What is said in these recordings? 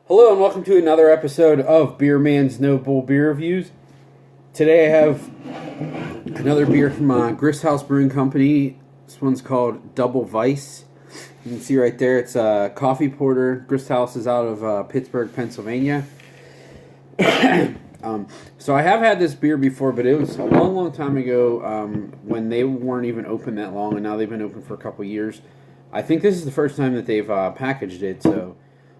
Hello and welcome to another episode of Beer Man's No Bull Beer Reviews. Today I have another beer from Grist Brewing Company. This one's called Double Vice. You can see right there it's a coffee porter. Grist House is out of Pittsburgh, Pennsylvania. So I have had this beer before, but it was a long time ago when they weren't even open that long, and now they've been open for a couple years. I think this is the first time that they've packaged it, so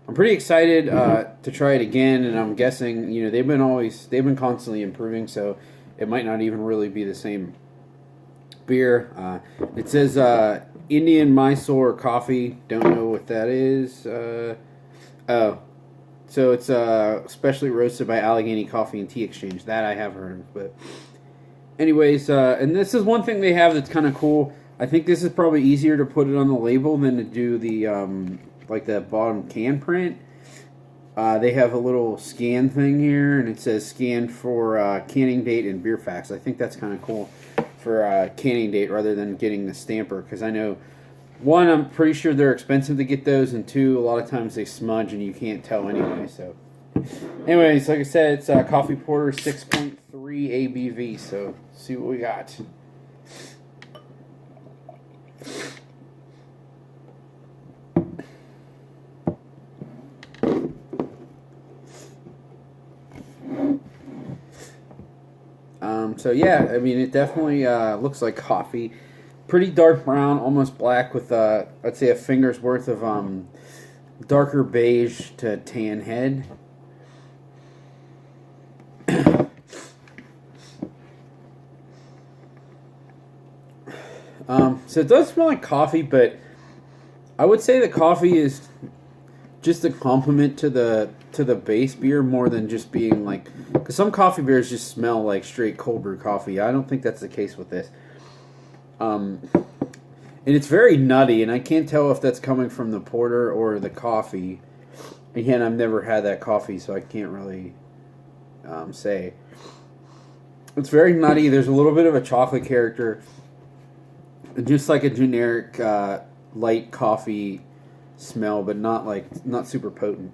I'm pretty excited to try it again, and I'm guessing they've been constantly improving, so it might not even really be the same beer. It says Indian Mysore coffee. Don't know what that is. So it's specially roasted by Allegheny Coffee and Tea Exchange. That I have heard of, but anyways, and this is one thing they have that's kind of cool. I think this is probably easier to put it on the label than to do the like the bottom can print. They have a little scan thing here, and it says scan for canning date and beer facts. I think that's kind of cool for canning date rather than getting the stamper, because I know, one, I'm pretty sure they're expensive to get those, and two, a lot of times they smudge and you can't tell anyway. So, anyways, like I said, it's Coffee Porter 6.3 ABV, so see what we got. So yeah, I mean, it definitely looks like coffee. Pretty dark brown, almost black, with I'd say a finger's worth of darker beige to tan head. So it does smell like coffee, but I would say the coffee is just a compliment to the base beer more than just being like, because some coffee beers just smell like straight cold brew coffee. I don't think that's the case with this. And it's very nutty, and I can't tell if that's coming from the porter or the coffee. Again, I've never had that coffee, so I can't really say. It's very nutty. There's a little bit of a chocolate character, just like a generic light coffee smell, but not super potent.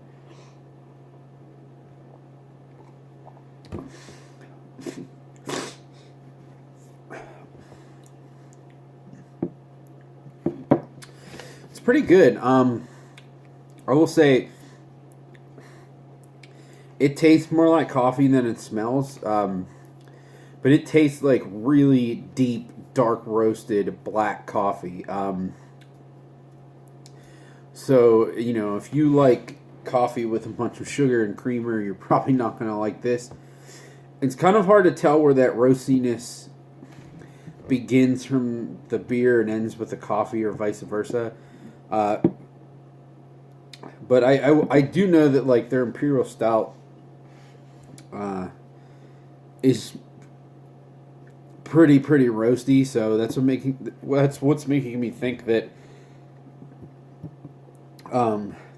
It's pretty good. I will say it tastes more like coffee than it smells, but it tastes like really deep, dark roasted black coffee. So, if you like coffee with a bunch of sugar and creamer, you're probably not going to like this. It's kind of hard to tell where that roastiness begins from the beer and ends with the coffee, or vice versa. But I do know that like their Imperial Stout is pretty roasty, so that's what's making me think that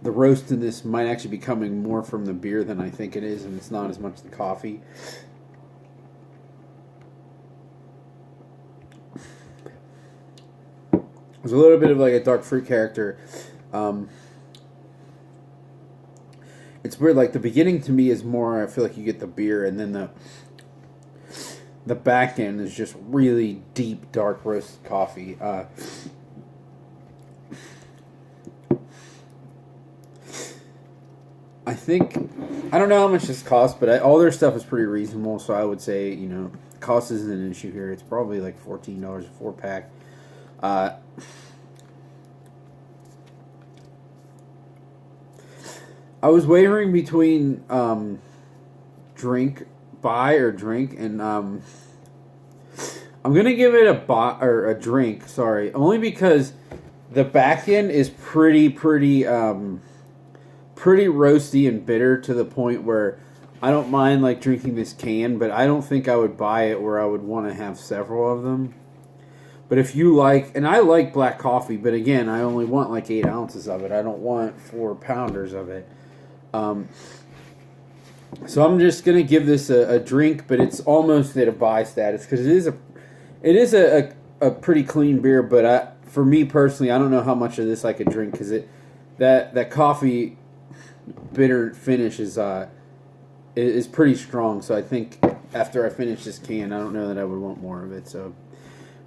the roast in this might actually be coming more from the beer than I think it is, and it's not as much the coffee. There's a little bit of like a dark fruit character. It's weird, like the beginning to me is more, I feel like you get the beer, and then the back end is just really deep, dark roasted coffee. I think, I don't know how much this costs, but all their stuff is pretty reasonable, so I would say, cost isn't an issue here. It's probably like $14 a 4-pack. I was wavering between buy or drink, and I'm gonna give it a drink. Sorry, only because the back end is pretty roasty and bitter to the point where I don't mind like drinking this can, but I don't think I would buy it where I would want to have several of them. But if you like, and I like black coffee, but again, I only want like 8 ounces of it. I don't want 4-pounders of it. So I'm just gonna give this a drink, but it's almost at a buy status because it is a pretty clean beer. But for me personally, I don't know how much of this I could drink because that coffee bitter finish is pretty strong. So I think after I finish this can, I don't know that I would want more of it. So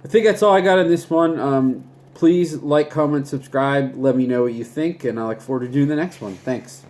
I think that's all I got in this one. Please like, comment, subscribe. Let me know what you think, and I look forward to doing the next one. Thanks.